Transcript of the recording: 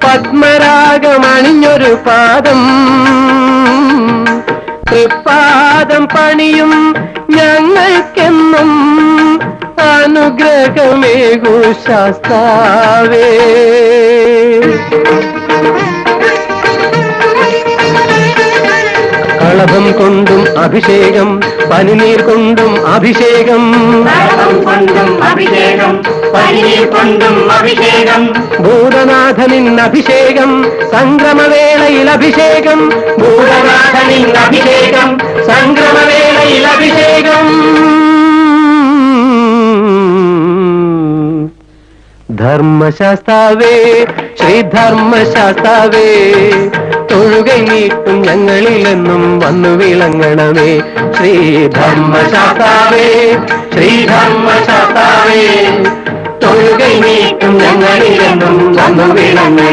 പത്മരാഗമണിഞ്ഞൊരു പാദം തൃപ്പാദം പണിയും ഞങ്ങൾക്കെന്നും അനുഗ്രഹമേകൂ ശാസ്താവേ. കളഭം കൊണ്ടും അഭിഷേകം പനിനീർ കൊണ്ടും അഭിഷേകം ഭൂതനാഥനിൻ അഭിഷേകം സംക്രമവേളയിൽ അഭിഷേകം ഭൂതനാഥനിൻ അഭിഷേകം സംക്രമവേളയിൽ അഭിഷേകം. ധർമ്മശാസ്താവേ ശ്രീധർമ്മശാസ്താവേ തൊഴുകൈ നീട്ടും ഞങ്ങളിലെന്നും വന്നു വിളങ്ങണമേ. ശ്രീധർമ്മശാസ്താവേ ശ്രീധർമ്മശാസ്താവേ തൊഴുകൈ നീട്ടും ഞങ്ങളിലെന്നും വന്നു വിളങ്ങണമേ.